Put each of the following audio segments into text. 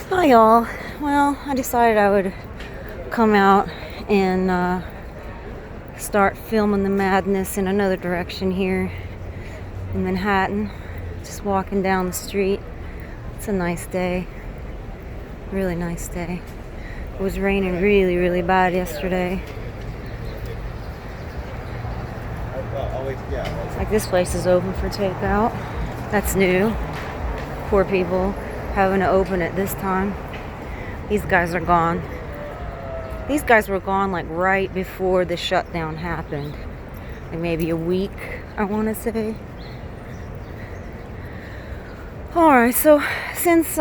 Hi y'all. Well, I decided I would come out and start filming the madness in another direction here in Manhattan. Just walking down the street. It's a nice day. Really nice day. It was raining really, really bad yesterday. It's like this place is open for takeout. That's new. Poor people having to open it this time. These guys are gone. These guys were gone like right before the shutdown happened. Like maybe a week, I want to say. Alright, so since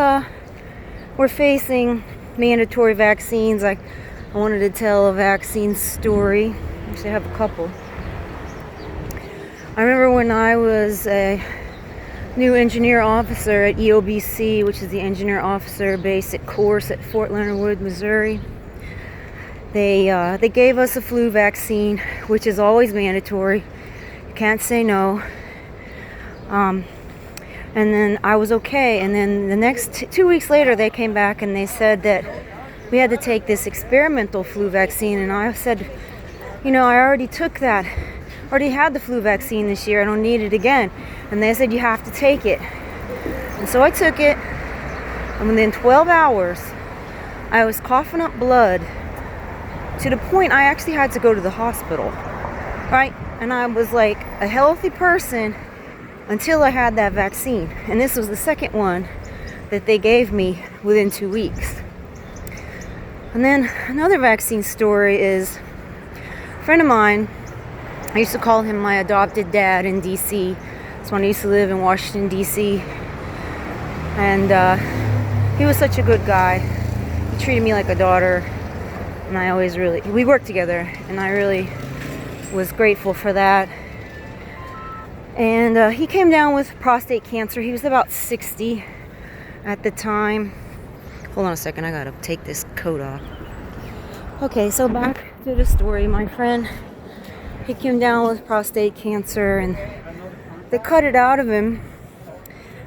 we're facing mandatory vaccines, I wanted to tell a vaccine story. Actually, I have a couple. I remember when I was a new engineer officer at EOBC, which is the engineer officer basic course at Fort Leonard Wood, Missouri. They gave us a flu vaccine, which is always mandatory. You can't say no. And then I was okay. And then the next 2 weeks later, they came back and they said that we had to take this experimental flu vaccine. And I said, I already took that. I already had the flu vaccine this year. I don't need it again. And they said, you have to take it. And so I took it. And within 12 hours, I was coughing up blood to the point I actually had to go to the hospital. Right? And I was like a healthy person until I had that vaccine. And this was the second one that they gave me within 2 weeks. And then another vaccine story is a friend of mine. I used to call him my adopted dad in D.C. That's when I used to live in Washington, D.C. And he was such a good guy. He treated me like a daughter. And we worked together. And I really was grateful for that. And he came down with prostate cancer. He was about 60 at the time. Hold on a second. I gotta take this coat off. Okay, so back to the story. My friend, he came down with prostate cancer and they cut it out of him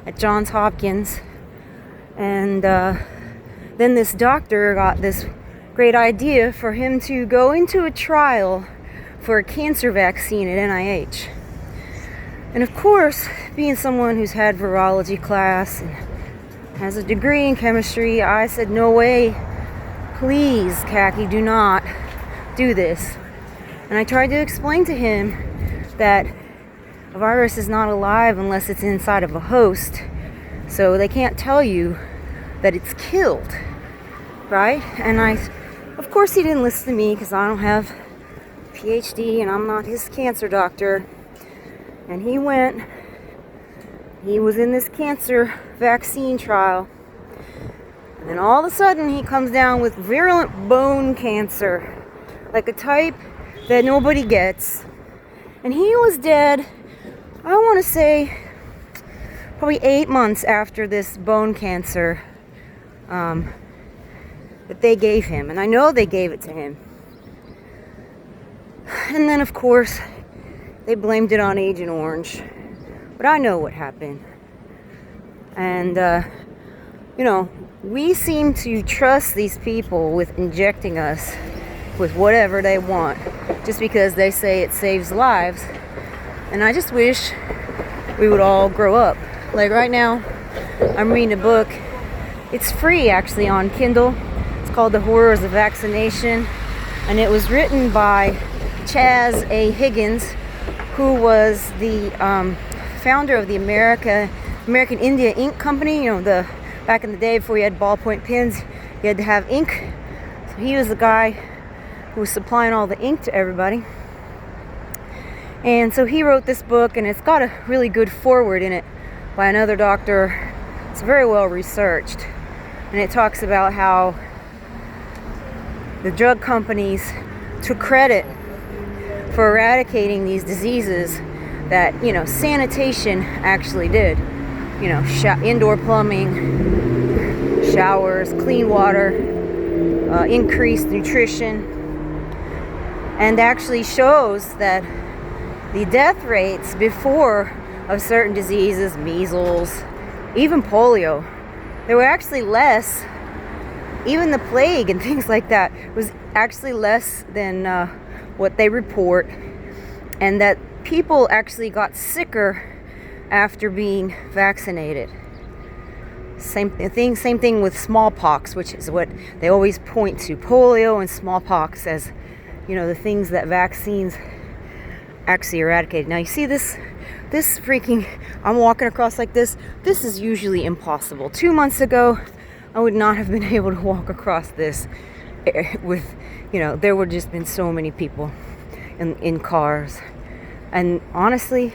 at Johns Hopkins. And then this doctor got this great idea for him to go into a trial for a cancer vaccine at NIH. And of course, being someone who's had virology class and has a degree in chemistry, I said, no way, please, Khaki, do not do this. And I tried to explain to him that a virus is not alive unless it's inside of a host. So they can't tell you that it's killed, right? And of course he didn't listen to me because I don't have a PhD and I'm not his cancer doctor. And he was in this cancer vaccine trial. And then all of a sudden he comes down with virulent bone cancer, like a type that nobody gets. And he was dead, I want to say, probably 8 months after this bone cancer that they gave him. And I know they gave it to him. And then, of course, they blamed it on Agent Orange. But I know what happened. And, we seem to trust these people with injecting us with whatever they want, just because they say it saves lives. And I just wish we would all grow up. Like right now, I'm reading a book. It's free actually on Kindle. It's called The Horrors of Vaccination. And it was written by Chaz A. Higgins, who was the founder of the American India Ink Company. Back in the day before you had ballpoint pens, you had to have ink. So he was the guy who was supplying all the ink to everybody. And so he wrote this book, and it's got a really good foreword in it by another doctor. It's very well researched. And it talks about how the drug companies took credit for eradicating these diseases that, sanitation actually did. Indoor plumbing, showers, clean water, increased nutrition, and actually shows that the death rates before of certain diseases, measles, even polio, they were actually less even the plague and things like that was actually less than what they report, and that people actually got sicker after being vaccinated. Same thing with smallpox, which is what they always point to, polio and smallpox, as the things that vaccines actually eradicated. Now you see this freaking, I'm walking across like this. This is usually impossible. 2 months ago, I would not have been able to walk across this with, there would just been so many people in cars. And honestly,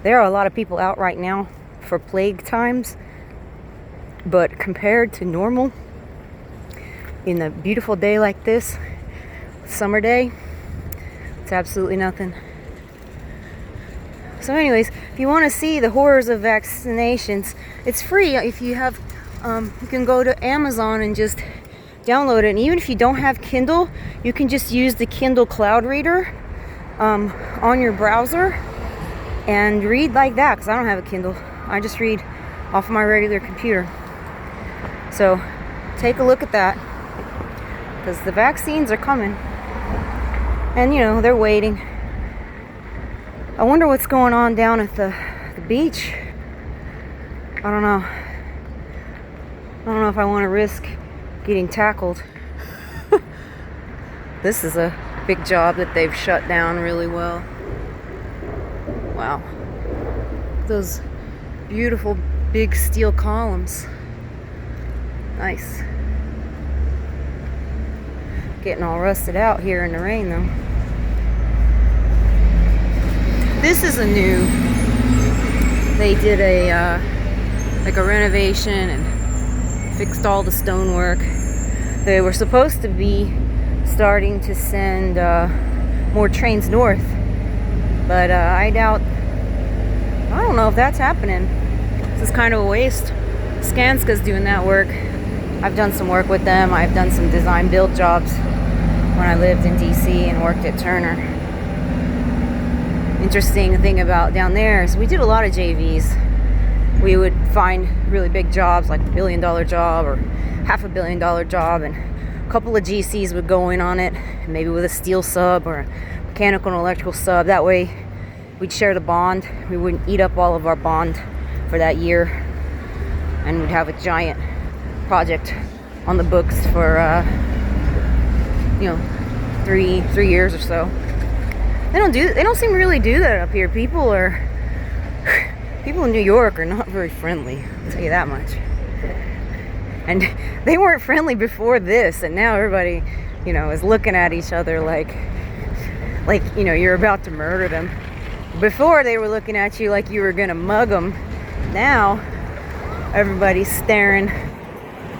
there are a lot of people out right now for plague times, but compared to normal, in a beautiful day like this, summer day, it's absolutely nothing. So anyways, if you want to see the horrors of vaccinations, it's free. If you have, you can go to Amazon and just download it. And even if you don't have Kindle, you can just use the Kindle Cloud Reader on your browser and read like that, because I don't have a Kindle. I just read off of my regular computer. So take a look at that, because the vaccines are coming, and they're waiting. I wonder what's going on down at the beach. I don't know if I want to risk getting tackled. This is a big job that they've shut down really well. Wow. Those beautiful big steel columns. Nice. Getting all rusted out here in the rain though. This is a new, they did a like a renovation and fixed all the stonework. They were supposed to be starting to send more trains north, but I doubt, I don't know if that's happening. This is kind of a waste. Skanska's doing that work. I've done some work with them. I've done some design build jobs when I lived in DC and worked at Turner. Interesting thing about down there is we did a lot of JVs. We would find really big jobs, like $1 billion job or $500 million job, and a couple of GCs would go in on it, maybe with a steel sub or a mechanical and electrical sub. That way we'd share the bond. We wouldn't eat up all of our bond for that year, and we'd have a giant project on the books for 3 years or so. They don't seem to really do that up here. People in New York are not very friendly, I'll tell you that much. And they weren't friendly before this, and now everybody, is looking at each other like you're about to murder them. Before, they were looking at you like you were gonna mug them. Now everybody's staring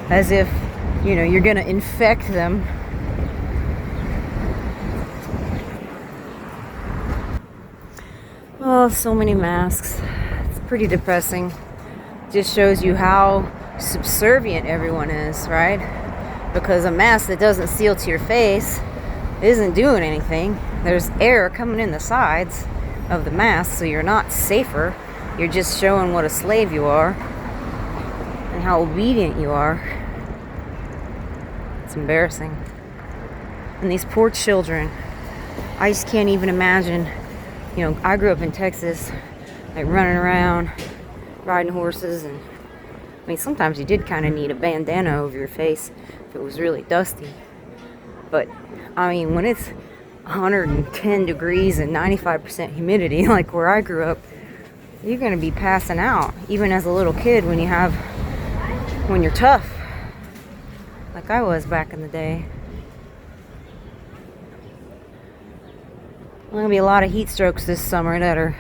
as if you're gonna infect them. Oh, so many masks. It's pretty depressing. Just shows you how subservient everyone is, right? Because a mask that doesn't seal to your face isn't doing anything. There's air coming in the sides of the mask, so you're not safer. You're just showing what a slave you are and how obedient you are. It's embarrassing. And these poor children, I just can't even imagine. I grew up in Texas, like running around, riding horses, and sometimes you did kind of need a bandana over your face if it was really dusty. But when it's 110 degrees and 95% humidity, like where I grew up, you're gonna be passing out, even as a little kid, when you're tough, like I was back in the day. There's gonna be a lot of heat strokes this summer that are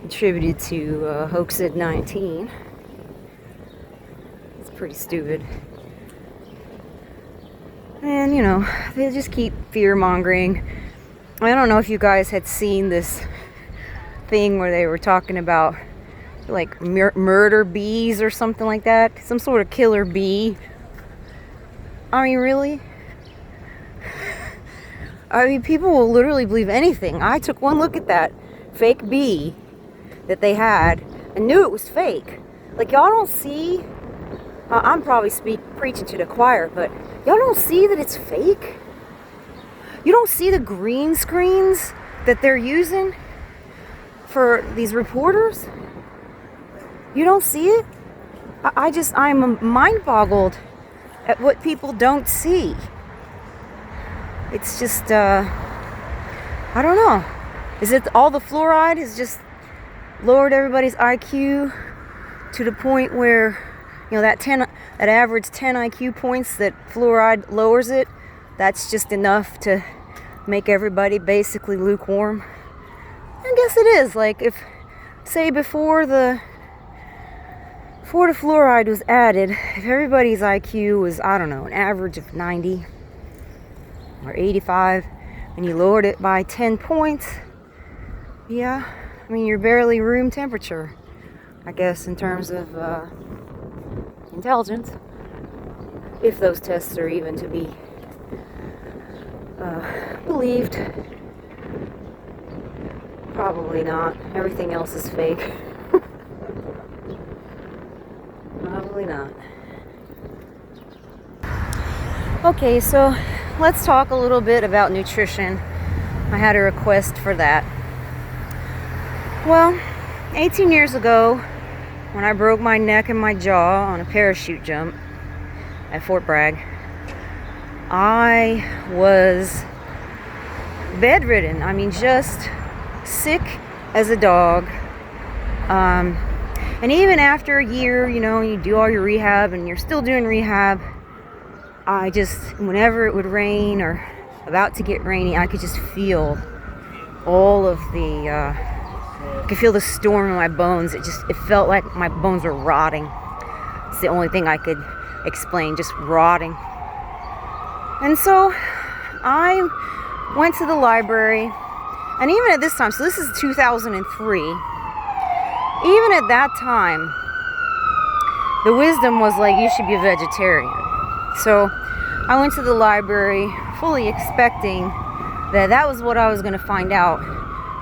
attributed to Hoaxid-19. It's pretty stupid. And they just keep fear-mongering. I don't know if you guys had seen this thing where they were talking about like murder bees or something like that, some sort of killer bee. Really? People will literally believe anything. I took one look at that fake bee that they had and knew it was fake. Like, y'all don't see I'm probably preaching to the choir, but y'all don't see that it's fake? You don't see the green screens that they're using for these reporters? You don't see it? I'm mind boggled at what people don't see. It's just, I don't know. Is it all the fluoride has just lowered everybody's IQ to the point where, you know, that average 10 IQ points that fluoride lowers it, that's just enough to make everybody basically lukewarm? I guess it is. Like, if, say, before the fluoride was added, if everybody's IQ was, I don't know, an average of 90 or 85, and you lowered it by 10 points, yeah, I mean, you're barely room temperature, I guess, in terms of intelligence, if those tests are even to be believed. Probably not. Everything else is fake. Probably not. Okay, so let's talk a little bit about nutrition. I had a request for that. Well, 18 years ago, when I broke my neck and my jaw on a parachute jump at Fort Bragg, I was bedridden. I mean, just sick as a dog. And even after a year, you know, you do all your rehab and you're still doing rehab, I just, whenever it would rain or about to get rainy, I could just feel all of the, I could feel the storm in my bones. It felt like my bones were rotting. It's the only thing I could explain, just rotting. And so I went to the library, and even at this time, so this is 2003, even at that time, the wisdom was like, you should be a vegetarian. So I went to the library fully expecting that was what I was going to find out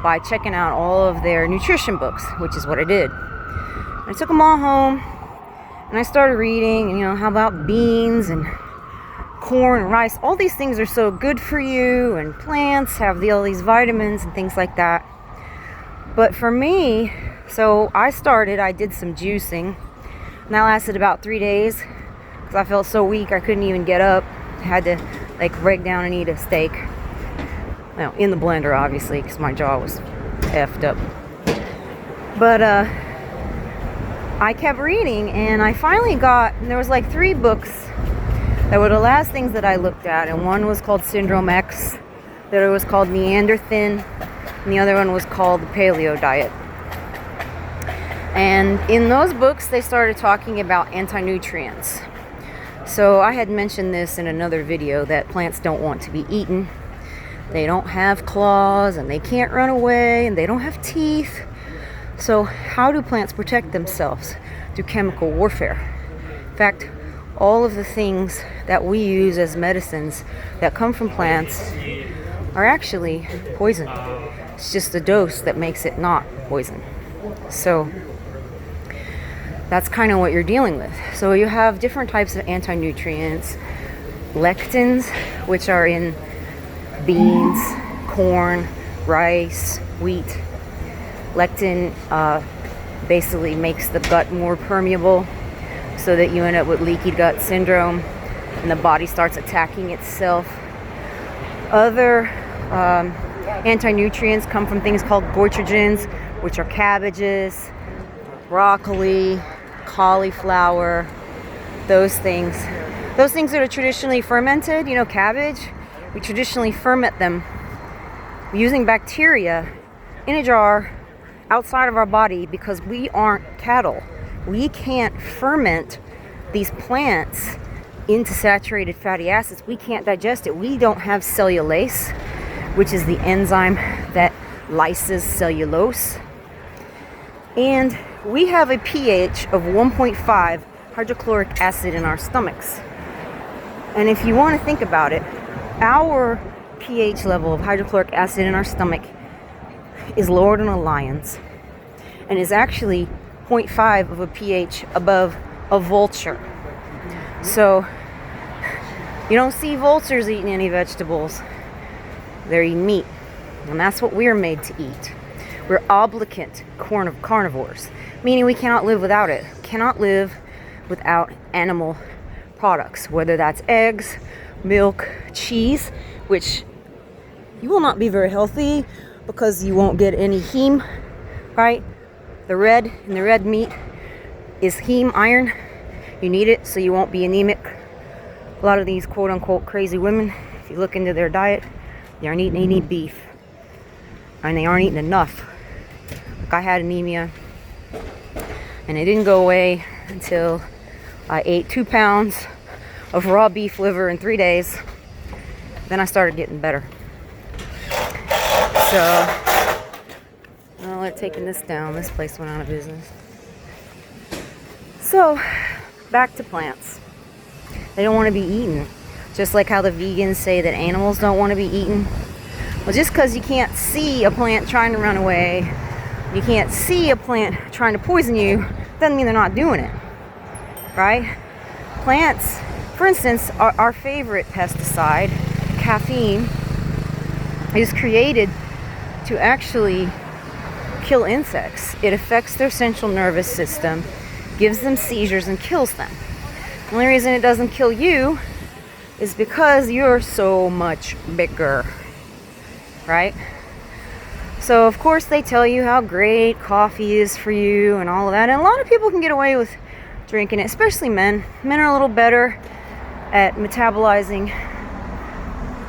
by checking out all of their nutrition books, which is what I did. I took them all home, and I started reading, and, you know, how about beans and corn and rice? All these things are so good for you, and plants have all these vitamins and things like that. But for me, so I did some juicing, and that lasted about 3 days because I felt so weak I couldn't even get up. I had to like break down and eat a steak. Well, in the blender, obviously, because my jaw was effed up. But I kept reading, and I finally there was like 3 books that were the last things that I looked at, and one was called Syndrome X, the other was called Neanderthin, and the other one was called the Paleo Diet. And in those books, they started talking about anti-nutrients. So I had mentioned this in another video, that plants don't want to be eaten. They don't have claws, and they can't run away, and they don't have teeth. So how do plants protect themselves? Through chemical warfare. In fact, all of the things that we use as medicines that come from plants are actually poison. It's just the dose that makes it not poison. So that's kind of what you're dealing with. So you have different types of anti-nutrients. Lectins, which are in beans, corn, rice, wheat. Lectin basically makes the gut more permeable, so that you end up with leaky gut syndrome, and the body starts attacking itself. Other anti-nutrients come from things called goitrogens, which are cabbages, broccoli, cauliflower, those things. Those things that are traditionally fermented, you know, cabbage, we traditionally ferment them using bacteria in a jar outside of our body, because we aren't cattle. We can't ferment these plants into saturated fatty acids. We can't digest it. We don't have cellulase, which is the enzyme that lyses cellulose. And we have a pH of 1.5 hydrochloric acid in our stomachs. And if you want to think about it, our pH level of hydrochloric acid in our stomach is lower than a lion's, and is actually 0.5 of a pH above a vulture. So you don't see vultures eating any vegetables. They're eating meat. And that's what we're made to eat. We're obligate carnivores, meaning we cannot live without it. Cannot live without animal products, whether that's eggs, milk, cheese, which you will not be very healthy because you won't get any heme, right? The red meat is heme, iron. You need it so you won't be anemic. A lot of these quote unquote crazy women, if you look into their diet, they aren't eating any beef. And they aren't eating enough. Like I had anemia and it didn't go away until I ate 2 pounds of raw beef liver in 3 days. Then I started getting better. So, well, they're taking this down. This place went out of business. So, back to plants. They don't want to be eaten. Just like how the vegans say that animals don't want to be eaten. Well, just because you can't see a plant trying to run away, you can't see a plant trying to poison you, doesn't mean they're not doing it. Right? Plants, for instance, our favorite pesticide, caffeine, is created to actually kill insects. It affects their central nervous system, gives them seizures, and kills them. The only reason it doesn't kill you is because you're so much bigger, right? So of course they tell you how great coffee is for you and all of that, and a lot of people can get away with drinking it, especially men. Men are a little better at metabolizing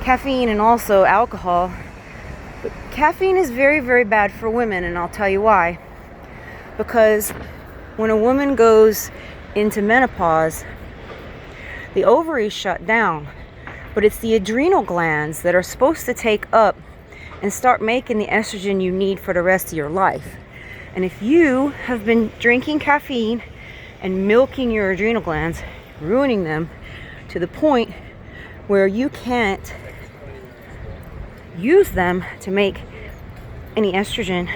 caffeine and also alcohol. But caffeine is very, very bad for women, and I'll tell you why. Because when a woman goes into menopause, the ovaries shut down, but it's the adrenal glands that are supposed to take up and start making the estrogen you need for the rest of your life. And if you have been drinking caffeine and milking your adrenal glands, ruining them to the point where you can't use them to make any estrogen,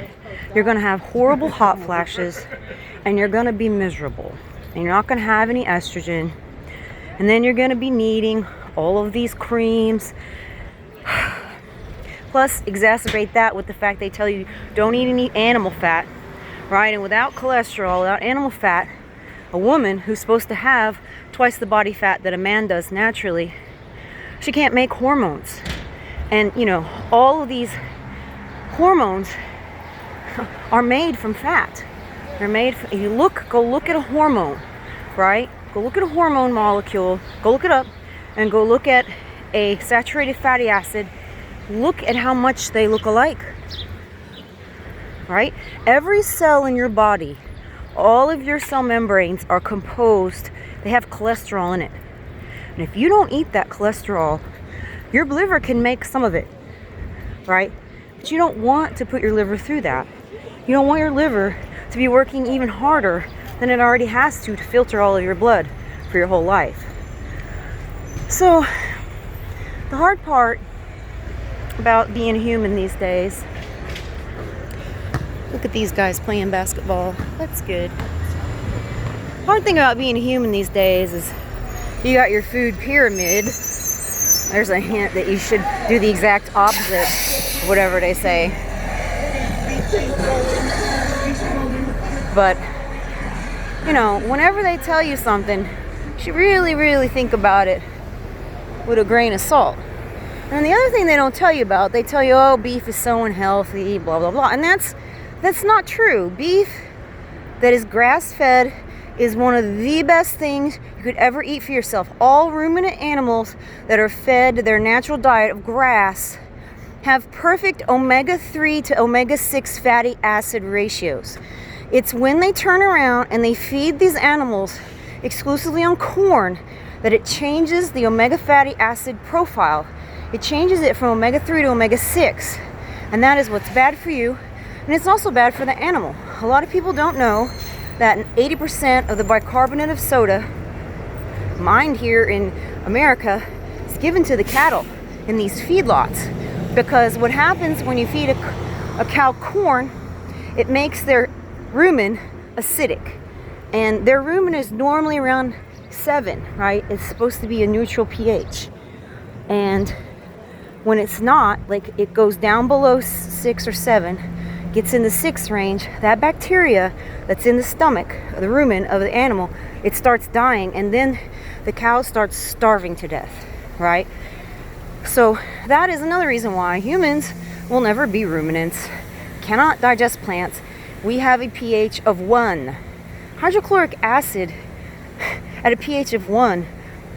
you're going to have horrible hot flashes and you're going to be miserable and you're not going to have any estrogen, and then you're going to be needing all of these creams. Plus exacerbate that with the fact they tell you don't eat any animal fat, right? And without cholesterol, without animal fat, a woman who's supposed to have twice the body fat that a man does naturally, she can't make hormones. And you know, all of these hormones are made from fat. They're made from, if you go look at a hormone, right? Go look at a hormone molecule, go look it up, and go look at a saturated fatty acid. Look at how much they look alike, right? Every cell in your body, all of your cell membranes are composed, they have cholesterol in it. And if you don't eat that cholesterol, your liver can make some of it, right? But you don't want to put your liver through that. You don't want your liver to be working even harder than it already has to filter all of your blood for your whole life. So, the hard part about being human these days, look at these guys playing basketball. That's good. Hard thing about being human these days is you got your food pyramid. There's a hint that you should do the exact opposite of whatever they say. But, you know, whenever they tell you something, you should really, really think about it with a grain of salt. And the other thing they don't tell you about, they tell you, oh, beef is so unhealthy, blah, blah, blah. And that's not true. Beef that is grass-fed is one of the best things you could ever eat for yourself. All ruminant animals that are fed their natural diet of grass have perfect omega-3 to omega-6 fatty acid ratios. It's when they turn around and they feed these animals exclusively on corn that it changes the omega fatty acid profile. It changes it from omega-3 to omega-6. And that is what's bad for you. And it's also bad for the animal. A lot of people don't know that 80% of the bicarbonate of soda mined here in America is given to the cattle in these feedlots. Because what happens when you feed a cow corn, it makes their rumen acidic. And their rumen is normally around 7, right? It's supposed to be a neutral pH. And when it's not, like it goes down below 6 or 7, gets in the 6 range, that bacteria that's in the stomach, the rumen of the animal, it starts dying, and then the cow starts starving to death, right? So that is another reason why humans will never be ruminants, cannot digest plants. We have a pH of 1. Hydrochloric acid at a pH of 1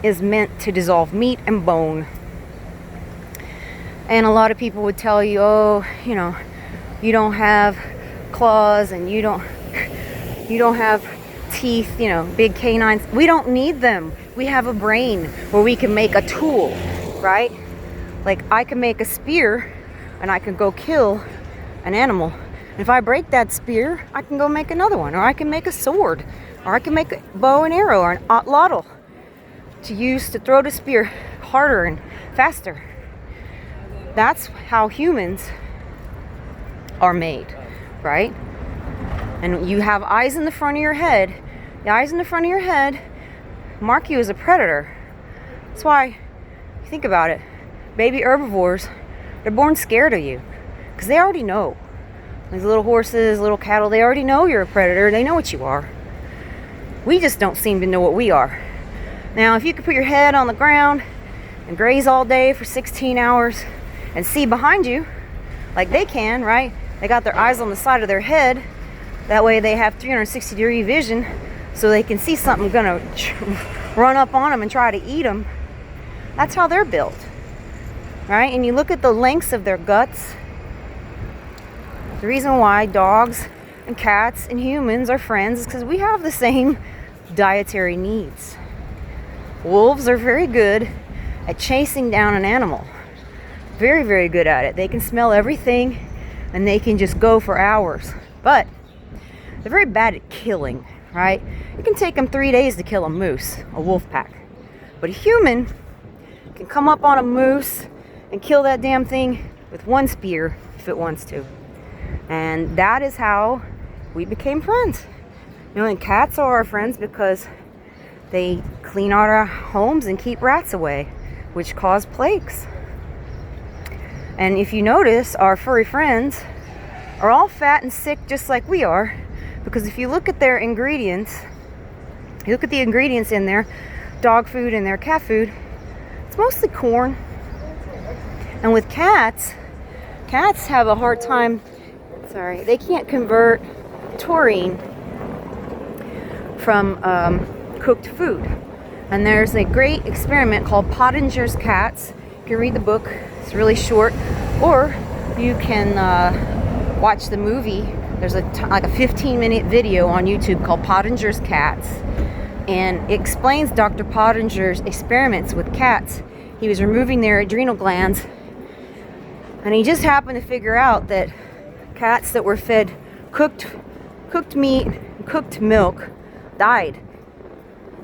is meant to dissolve meat and bone. And a lot of people would tell you, oh, you know, you don't have claws and you don't have teeth, you know, big canines. We don't need them. We have a brain where we can make a tool, right? Like I can make a spear and I can go kill an animal. And if I break that spear, I can go make another one, or I can make a sword, or I can make a bow and arrow or an atlatl to use to throw the spear harder and faster. That's how humans are made, right? And you have eyes in the front of your head. The eyes in the front of your head mark you as a predator. That's why, think about it, baby herbivores, they're born scared of you because they already know. These little horses, little cattle, they already know you're a predator. They know what you are. We just don't seem to know what we are. Now, if you could put your head on the ground and graze all day for 16 hours and see behind you, like they can, right? They got their eyes on the side of their head. That way they have 360-degree vision, so they can see something gonna run up on them and try to eat them. That's how they're built, right? And you look at the lengths of their guts. The reason why dogs and cats and humans are friends is because we have the same dietary needs. Wolves are very good at chasing down an animal. Very, very good at it. They can smell everything and they can just go for hours. But they're very bad at killing, right? It can take them 3 days to kill a moose, a wolf pack. But a human can come up on a moose and kill that damn thing with one spear if it wants to. And that is how we became friends. You know, and cats are our friends because they clean out our homes and keep rats away, which cause plagues. And if you notice, our furry friends are all fat and sick just like we are, because if you look at their ingredients, you look at the ingredients in their dog food and their cat food, it's mostly corn. And with cats have a hard time, they can't convert taurine from cooked food. And there's a great experiment called Pottinger's Cats. You can read the book, it's really short, or you can watch the movie. There's like a 15-minute video on YouTube called Pottinger's Cats, and it explains Dr. Pottinger's experiments with cats. He was removing their adrenal glands, and he just happened to figure out that cats that were fed cooked meat, cooked milk, died.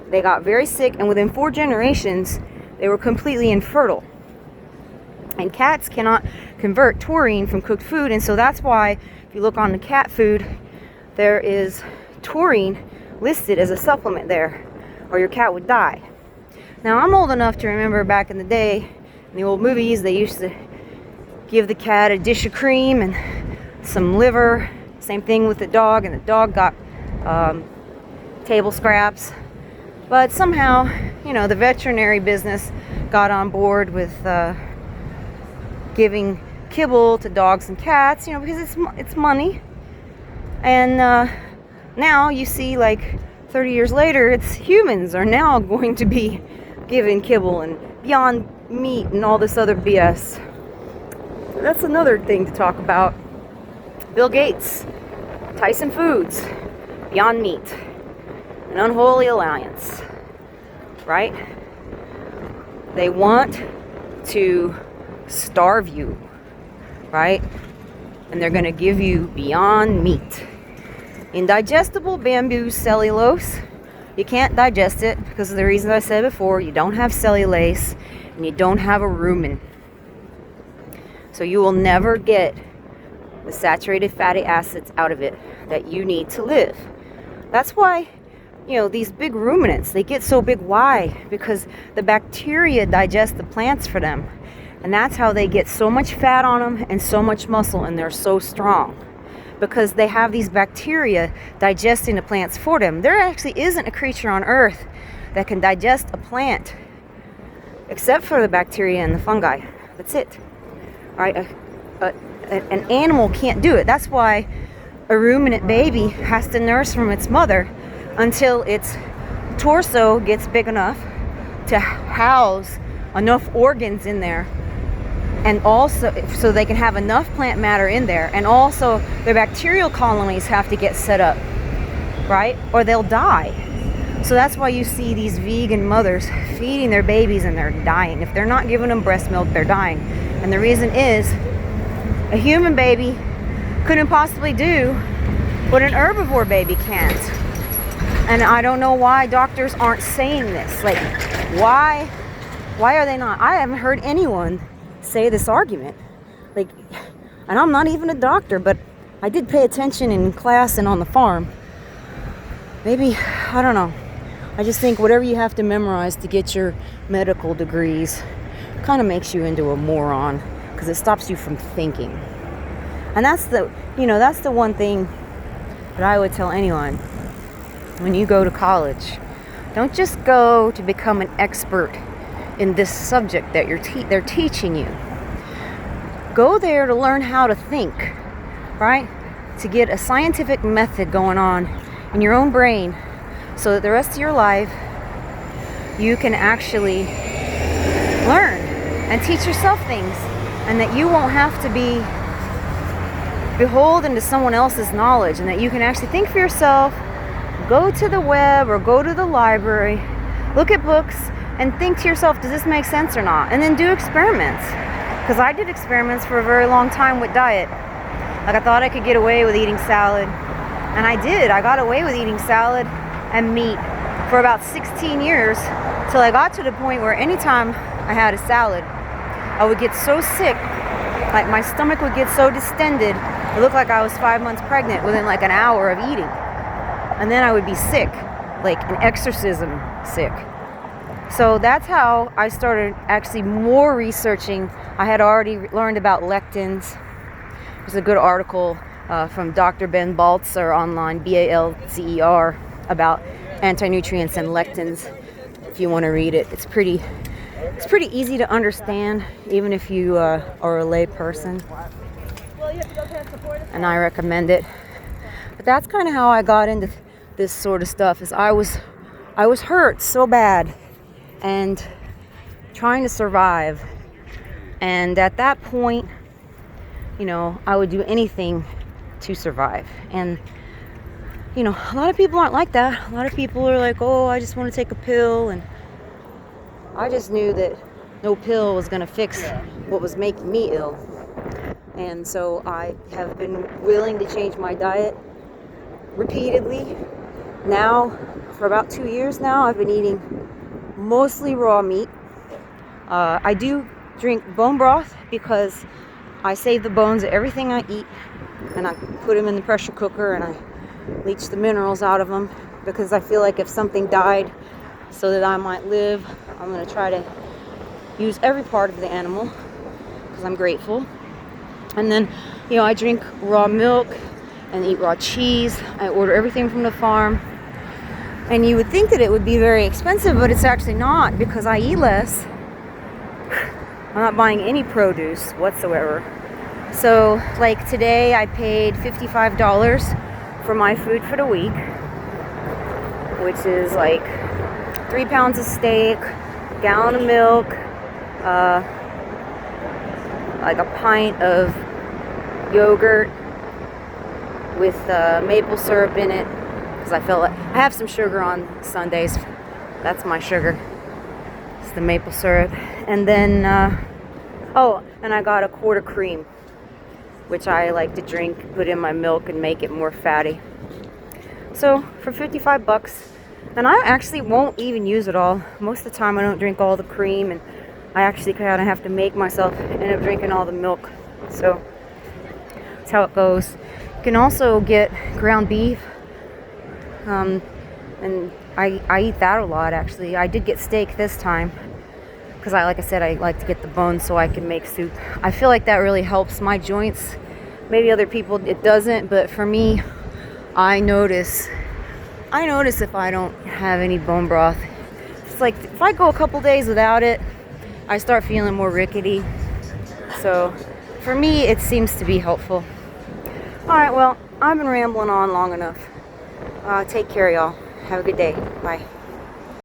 They got very sick, and within 4 generations, they were completely infertile. And cats cannot convert taurine from cooked food, and so that's why if you look on the cat food, there is taurine listed as a supplement there, or your cat would die. Now, I'm old enough to remember back in the day, in the old movies, they used to give the cat a dish of cream and some liver. Same thing with the dog, and the dog got table scraps. But somehow, you know, the veterinary business got on board with giving kibble to dogs and cats, you know, because it's money. And now you see, like 30 years later, it's humans are now going to be given kibble and Beyond Meat and all this other BS. So that's another thing to talk about. Bill Gates, Tyson Foods, Beyond Meat, an unholy alliance, right? They want to starve you, right? And they're going to give you Beyond Meat. Indigestible bamboo cellulose, you can't digest it because of the reasons I said before. You don't have cellulase and you don't have a rumen. So you will never get the saturated fatty acids out of it that you need to live. That's why these big ruminants, they get so big. Why? Because the bacteria digest the plants for them. And that's how they get so much fat on them and so much muscle, and they're so strong. Because they have these bacteria digesting the plants for them. There actually isn't a creature on earth that can digest a plant except for the bacteria and the fungi. That's it. All right? An animal can't do it. That's why a ruminant baby has to nurse from its mother until its torso gets big enough to house enough organs in there, and also so they can have enough plant matter in there, and also their bacterial colonies have to get set up, right? Or they'll die. So that's why you see these vegan mothers feeding their babies and they're dying. If they're not giving them breast milk, they're dying. And the reason is a human baby couldn't possibly do what an herbivore baby can't. And I don't know why doctors aren't saying this. Like, why are they not? I haven't heard anyone say this argument. Like, and I'm not even a doctor, but I did pay attention in class and on the farm. Maybe, I don't know. I just think whatever you have to memorize to get your medical degrees kind of makes you into a moron, because it stops you from thinking. And that's the one thing that I would tell anyone. When you go to college, don't just go to become an expert in this subject that they're teaching you. Go there to learn how to think, right? To get a scientific method going on in your own brain, so that the rest of your life you can actually learn and teach yourself things, and that you won't have to be beholden to someone else's knowledge, and that you can actually think for yourself. Go to the web or go to the library, look at books, and think to yourself, does this make sense or not? And then do experiments. Because I did experiments for a very long time with diet. Like, I thought I could get away with eating salad. And I did. I got away with eating salad and meat for about 16 years, till I got to the point where anytime I had a salad, I would get so sick. Like, my stomach would get so distended, it looked like I was 5 months pregnant within like an hour of eating. And then I would be sick, like an exorcism sick. So that's how I started actually more researching. I had already learned about lectins. There's a good article from Dr. Ben Balzer online, Balzer, about anti-nutrients and lectins. If you want to read it, it's pretty easy to understand, even if you are a lay person. And I recommend it. But that's kind of how I got into this sort of stuff. Is I was hurt so bad and trying to survive, and at that point, I would do anything to survive. And a lot of people aren't like that. A lot of people are like, oh, I just want to take a pill, and I just knew that no pill was going to fix what was making me ill. And so I have been willing to change my diet repeatedly. Now, for about 2 years now, I've been eating mostly raw meat. I do drink bone broth because I save the bones of everything I eat, and I put them in the pressure cooker and I leach the minerals out of them, because I feel like if something died so that I might live, I'm going to try to use every part of the animal, because I'm grateful. And then, I drink raw milk and eat raw cheese. I order everything from the farm. And you would think that it would be very expensive, but it's actually not, because I eat less. I'm not buying any produce whatsoever. So, like today, I paid $55 for my food for the week, which is like 3 pounds of steak, a gallon of milk, like a pint of yogurt with maple syrup in it, because I felt like I have some sugar on Sundays. That's my sugar. It's the maple syrup. And then and I got a quart of cream, which I like to drink, put in my milk and make it more fatty. So for $55, and I actually won't even use it all. Most of the time I don't drink all the cream, and I actually kind of have to make myself end up drinking all the milk. So that's how it goes. You can also get ground beef. And I eat that a lot, actually. I did get steak this time because like I said, I like to get the bones so I can make soup. I feel like that really helps my joints. Maybe other people it doesn't, but for me, I notice if I don't have any bone broth. It's like if I go a couple days without it, I start feeling more rickety. So for me, it seems to be helpful. All right, well, I've been rambling on long enough. Take care, y'all. Have a good day. Bye.